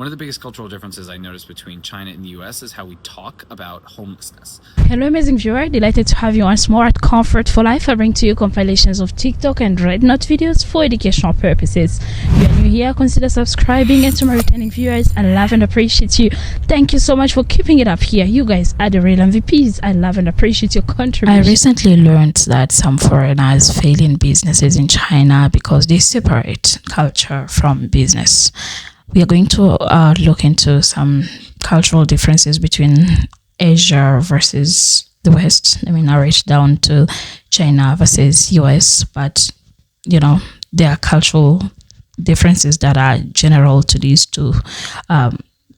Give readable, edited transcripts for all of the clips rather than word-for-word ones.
One of the biggest cultural differences I noticed between China and the US is how we talk about homelessness. Hello amazing viewer, delighted to have you once more at Comfort for Life. I bring to you compilations of TikTok and Red Note videos for educational purposes. If you are new here, consider subscribing, and to my returning viewers, I love and appreciate you. Thank you so much for keeping it up here. You guys are the real MVPs. I love and appreciate your contribution. I recently learned that some foreigners fail in businesses in China because they separate culture from business. We are going to look into some cultural differences between Asia versus the West. I mean, narrowed down to China versus US, but you know, there are cultural differences that are general to these two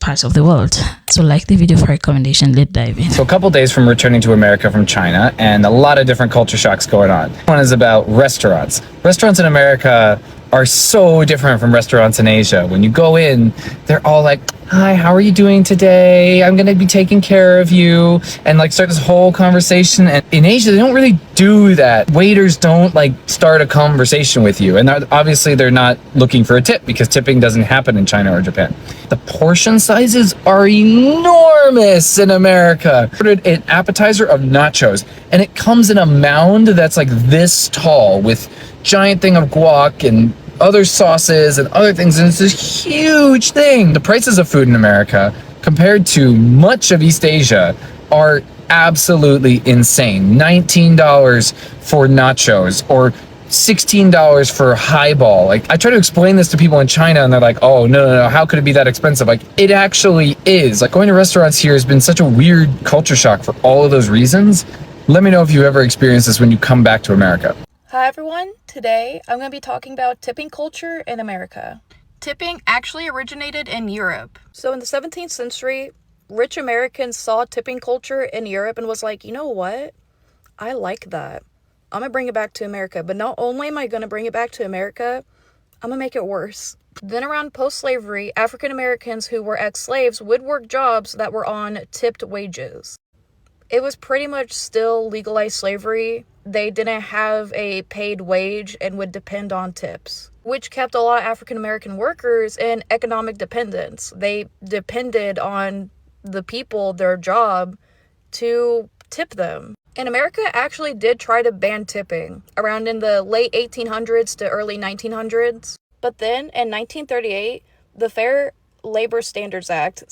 parts of the world. So like the video for recommendation, let's dive in. So a couple days from returning to America from China, and a lot of different culture shocks going on. One is about restaurants. Restaurants in America are so different from restaurants in Asia. When you go in, they're all like, "Hi, how are you doing today? I'm gonna be taking care of you," and like start this whole conversation. And in Asia, they don't really do that. Waiters don't like start a conversation with you, and obviously they're not looking for a tip because tipping doesn't happen in China or Japan. The portion sizes are enormous in America. I ordered an appetizer of nachos, and it comes in a mound that's like this tall with giant thing of guac and other sauces and other things, and it's this huge thing. The prices of food in America compared to much of East Asia are absolutely insane. $19 for nachos or $16 for highball. Like, I try to explain this to people in China and they're like, "Oh, no, how could it be that expensive?" Like, it actually is. Like, going to restaurants here has been such a weird culture shock for all of those reasons. Let me know if you ever experienced this when you come back to America. Hi everyone, today I'm going to be talking about tipping culture in America. Tipping actually originated in Europe. So in the 17th century, rich Americans saw tipping culture in Europe and was like, you know what? I like that. I'm going to bring it back to America. But not only am I going to bring it back to America, I'm going to make it worse. Then around post-slavery, African Americans who were ex-slaves would work jobs that were on tipped wages. It was pretty much still legalized slavery. They didn't have a paid wage and would depend on tips, which kept a lot of African American workers in economic dependence. They depended on the people, their job, to tip them. And America actually did try to ban tipping around in the late 1800s to early 1900s. But then in 1938, the Fair Labor Standards Act,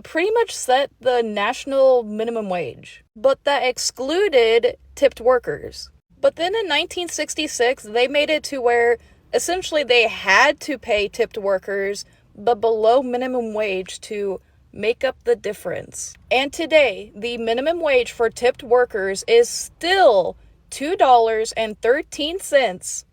pretty much set the national minimum wage, but that excluded tipped workers. But then in 1966, they made it to where essentially they had to pay tipped workers, but below minimum wage to make up the difference. And today, the minimum wage for tipped workers is still $2.13,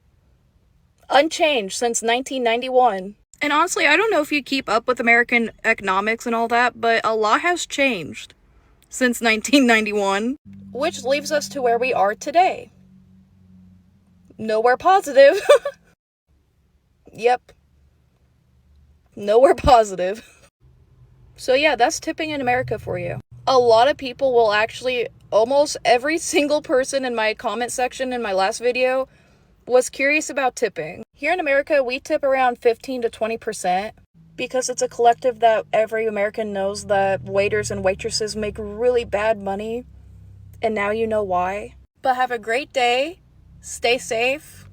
unchanged since 1991. And honestly, I don't know if you keep up with American economics and all that, but a lot has changed since 1991. Which leaves us to where we are today. Nowhere positive. Yep. Nowhere positive. So yeah, that's tipping in America for you. A lot of people will actually, almost every single person in my comment section in my last video was curious about tipping. Here in America, we tip around 15 to 20% because it's a collective that every American knows that waiters and waitresses make really bad money, and now you know why. But have a great day, stay safe.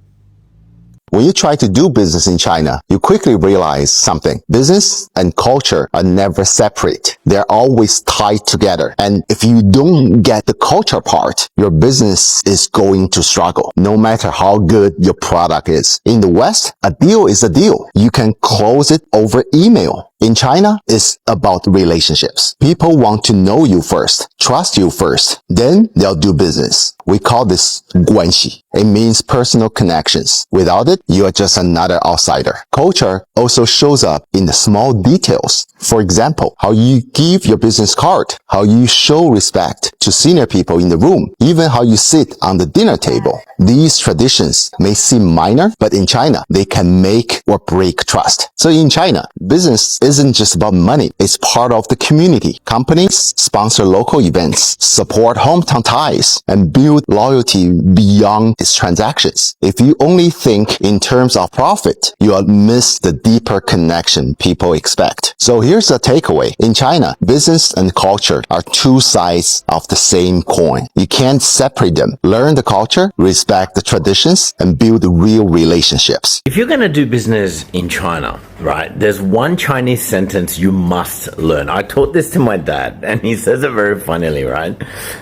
When you try to do business in China, you quickly realize something. Business and culture are never separate. They're always tied together. And if you don't get the culture part, your business is going to struggle, no matter how good your product is. In the West, a deal is a deal. You can close it over email. In China, it's about relationships. People want to know you first, trust you first, then they'll do business. We call this Guanxi. It means personal connections. Without it, you are just another outsider. Culture also shows up in the small details. For example, how you give your business card, how you show respect to senior people in the room, even how you sit on the dinner table. These traditions may seem minor, but in China, they can make or break trust. So in China, business isn't just about money. It's part of the community. Companies sponsor local events, support hometown ties, and build loyalty beyond its transactions. If you only think in terms of profit, you'll miss the deeper connection people expect. So here's the takeaway. In China, business and culture are two sides of the same coin. You can't separate them. Learn the culture, respect the traditions, and build real relationships. If you're going to do business in China, right, there's one Chinese sentence you must learn. I taught this to my dad, and he says it very funnily, right?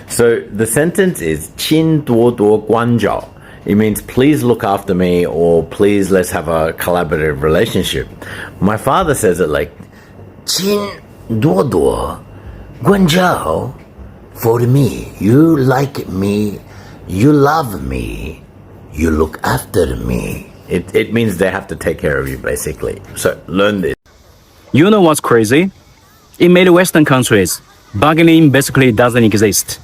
So the sentence is 亲多多关照. It means please look after me, or please let's have a collaborative relationship. My father says it like 亲多多关照. For me, you like me, you love me, you look after me. It means they have to take care of you, basically. So learn this. You know what's crazy? In many Western countries, bargaining basically doesn't exist.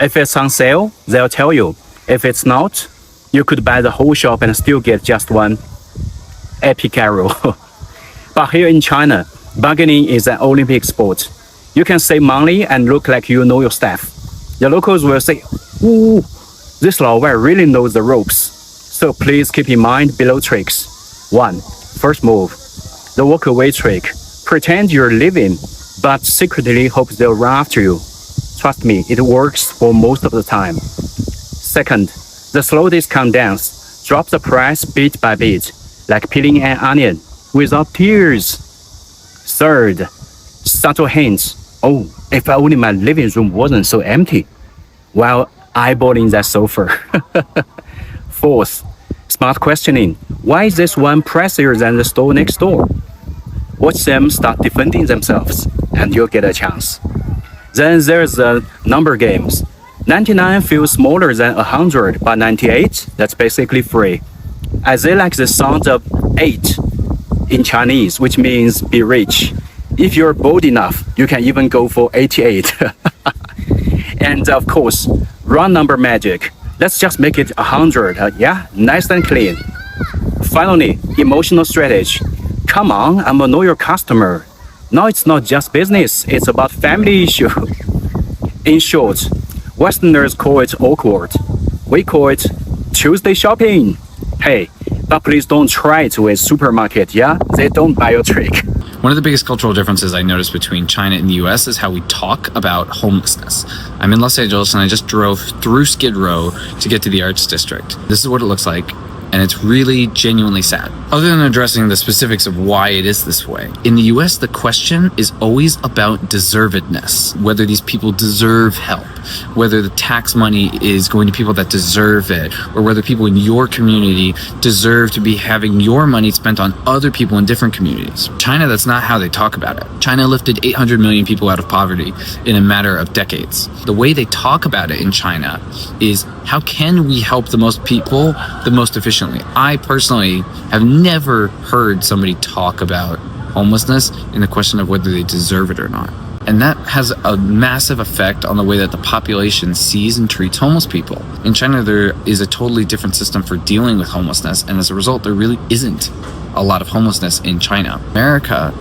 If it's on sale, they'll tell you. If it's not, you could buy the whole shop and still get just one epic arrow. But here in China, bargaining is an Olympic sport. You can save money and look like you know your stuff. The locals will say, ooh, this Lao Wei really knows the ropes. So please keep in mind below tricks. 1. First move, the walk away trick. Pretend you're leaving, but secretly hope they'll run after you. Trust me, it works for most of the time. Second, the slow discount dance. Drop the price bit by bit, like peeling an onion, without tears. Third, subtle hints. Oh, if only my living room wasn't so empty, while eyeballing that sofa. Fourth, smart questioning. Why is this one pricier than the store next door? Watch them start defending themselves, and you'll get a chance. Then there's the number games. 99 feels smaller than 100, but 98, that's basically free. As they like the sound of 8 in Chinese, which means be rich. If you're bold enough, you can even go for 88. And of course, round number magic. Let's just make it 100. Yeah, nice and clean. Finally, emotional strategy. Come on, I'm a know your customer. Now it's not just business, it's about family issue. In short, Westerners call it awkward. We call it Tuesday shopping. Hey, but please don't try it with supermarket, yeah? They don't buy your trick. One of the biggest cultural differences I noticed between China and the US is how we talk about homelessness. I'm in Los Angeles and I just drove through Skid Row to get to the Arts District. This is what it looks like, and it's really genuinely sad. Other than addressing the specifics of why it is this way, in the US, the question is always about deservedness, whether these people deserve help, whether the tax money is going to people that deserve it, or whether people in your community deserve to be having your money spent on other people in different communities. China, that's not how they talk about it. China lifted 800 million people out of poverty in a matter of decades. The way they talk about it in China is, how can we help the most people the most efficiently? I personally have never heard somebody talk about homelessness in the question of whether they deserve it or not. And that has a massive effect on the way that the population sees and treats homeless people. In China, there is a totally different system for dealing with homelessness, and as a result, there really isn't a lot of homelessness in China. America,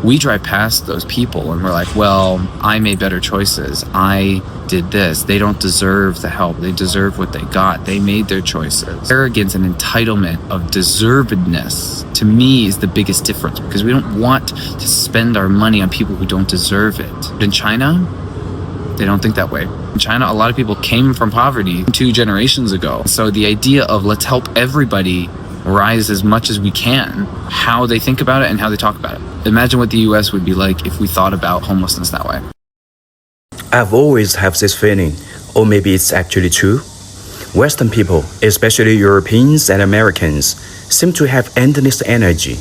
we drive past those people and we're like, well, I made better choices. I did this. They don't deserve the help. They deserve what they got. They made their choices. Arrogance and entitlement of deservedness, to me, is the biggest difference, because we don't want to spend our money on people who don't deserve it. In China, they don't think that way. In China, a lot of people came from poverty 2 generations ago. So the idea of let's help everybody rise as much as we can, how they think about it and how they talk about it. Imagine what the US would be like if we thought about homelessness that way. I've always had this feeling, or maybe it's actually true. Western people, especially Europeans and Americans, seem to have endless energy.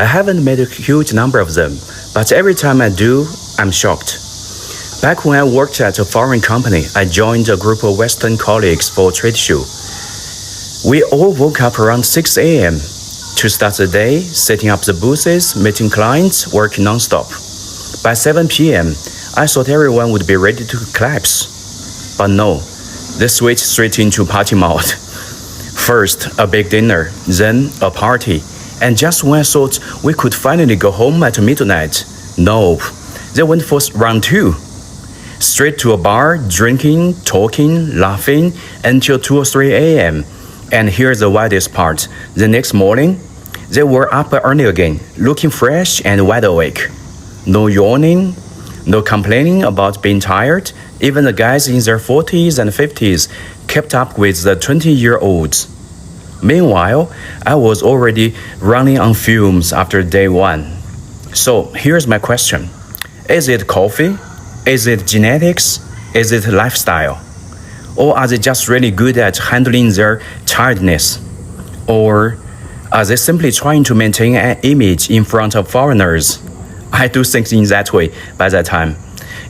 I haven't met a huge number of them, but every time I do, I'm shocked. Back when I worked at a foreign company, I joined a group of Western colleagues for a trade show. We all woke up around 6 a.m. to start the day, setting up the booths, meeting clients, working non-stop. By 7 p.m., I thought everyone would be ready to collapse. But no, they switched straight into party mode. First, a big dinner, then a party, And just when I thought we could finally go home at midnight, no, they went for round 2. Straight to a bar, drinking, talking, laughing until 2 or 3 a.m. And here's the wildest part. The next morning, they were up early again, looking fresh and wide awake. No yawning, no complaining about being tired. Even the guys in their 40s and 50s kept up with the 20-year-olds. Meanwhile, I was already running on fumes after day 1. So here's my question. Is it coffee? Is it genetics? Is it lifestyle? Or are they just really good at handling their tiredness? Or are they simply trying to maintain an image in front of foreigners? I do think in that way by that time.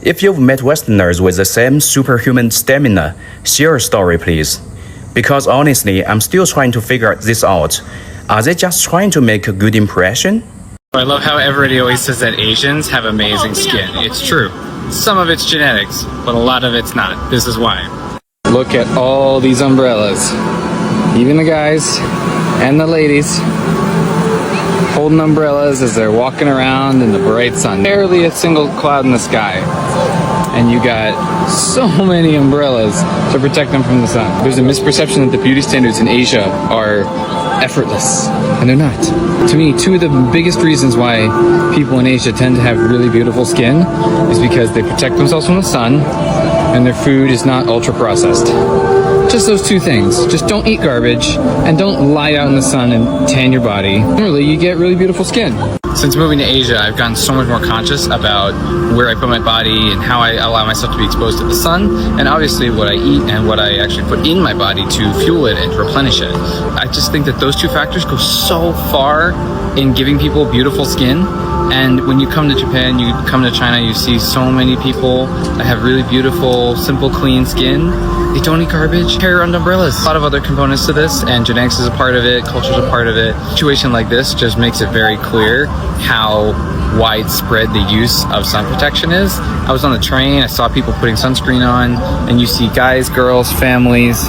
If you've met Westerners with the same superhuman stamina, share a story, please. Because honestly, I'm still trying to figure this out. Are they just trying to make a good impression? I love how everybody always says that Asians have amazing skin. It's true. Some of it's genetics, but a lot of it's not. This is why. Look at all these umbrellas. Even the guys and the ladies holding umbrellas as they're walking around in the bright sun. Barely a single cloud in the sky. And you got so many umbrellas to protect them from the sun. There's a misperception that the beauty standards in Asia are effortless, and they're not. To me, 2 of the biggest reasons why people in Asia tend to have really beautiful skin is because they protect themselves from the sun and their food is not ultra processed. Just those 2 things. Just don't eat garbage and don't lie out in the sun and tan your body. Generally, you get really beautiful skin. Since moving to Asia, I've gotten so much more conscious about where I put my body and how I allow myself to be exposed to the sun, and obviously what I eat and what I actually put in my body to fuel it and to replenish it. I just think that those 2 factors go so far in giving people beautiful skin. And when you come to Japan, you come to China, you see so many people that have really beautiful, simple, clean skin. They don't eat garbage, carry around umbrellas. A lot of other components to this, and genetics is a part of it, culture is a part of it. A situation like this just makes it very clear how widespread the use of sun protection is. I was on the train, I saw people putting sunscreen on, and you see guys, girls, families,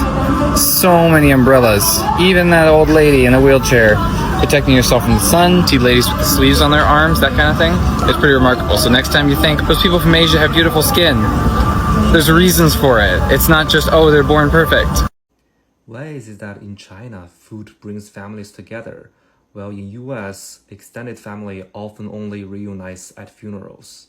so many umbrellas. Even that old lady in a wheelchair protecting yourself from the sun. See ladies with the sleeves on their arms, that kind of thing. It's pretty remarkable. So next time you think those people from Asia have beautiful skin, there's reasons for it. It's not just, oh, they're born perfect. Why is it that in China, food brings families together, while in US, extended family often only reunites at funerals?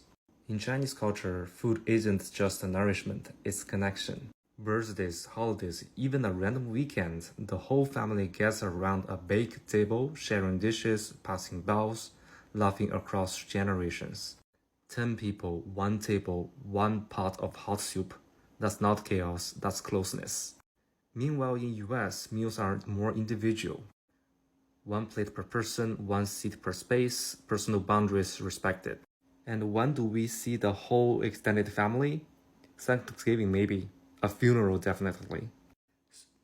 In Chinese culture, food isn't just a nourishment, it's connection. Birthdays, holidays, even a random weekend, the whole family gets around a baked table, sharing dishes, passing bowls, laughing across generations. 10 people, 1 table, 1 pot of hot soup. That's not chaos, that's closeness. Meanwhile, in US, meals are more individual. 1 plate per person, 1 seat per space, personal boundaries respected. And when do we see the whole extended family? Thanksgiving maybe. A funeral definitely.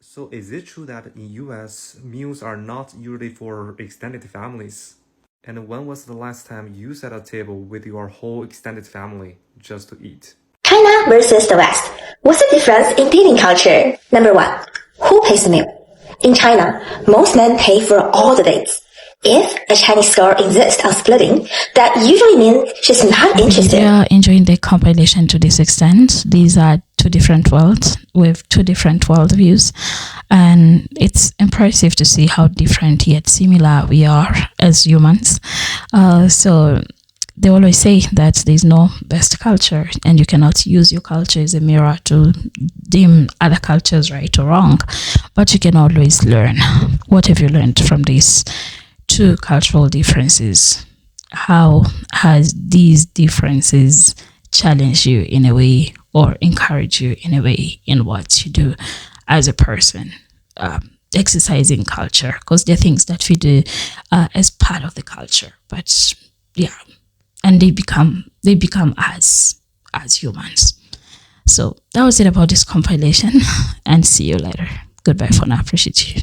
So is it true that in US, meals are not usually for extended families? And when was the last time you sat at a table with your whole extended family just to eat? China versus the West. What's the difference in dating culture? Number 1. Who pays the meal? In China, most men pay for all the dates. If a Chinese girl insists on splitting, that usually means she's not interested. We are enjoying the compilation to this extent. These are 2 different worlds with 2 different worldviews, and it's impressive to see how different yet similar we are as humans. So they always say that there's no best culture, and you cannot use your culture as a mirror to deem other cultures right or wrong, but you can always learn. What have you learned from these 2 cultural differences? How has these differences challenged you in a way, or encourage you in a way in what you do as a person, exercising culture? Because there are things that we do as part of the culture, but yeah, and they become as humans. So that was it about this compilation, and see you later. Goodbye for now. Appreciate you.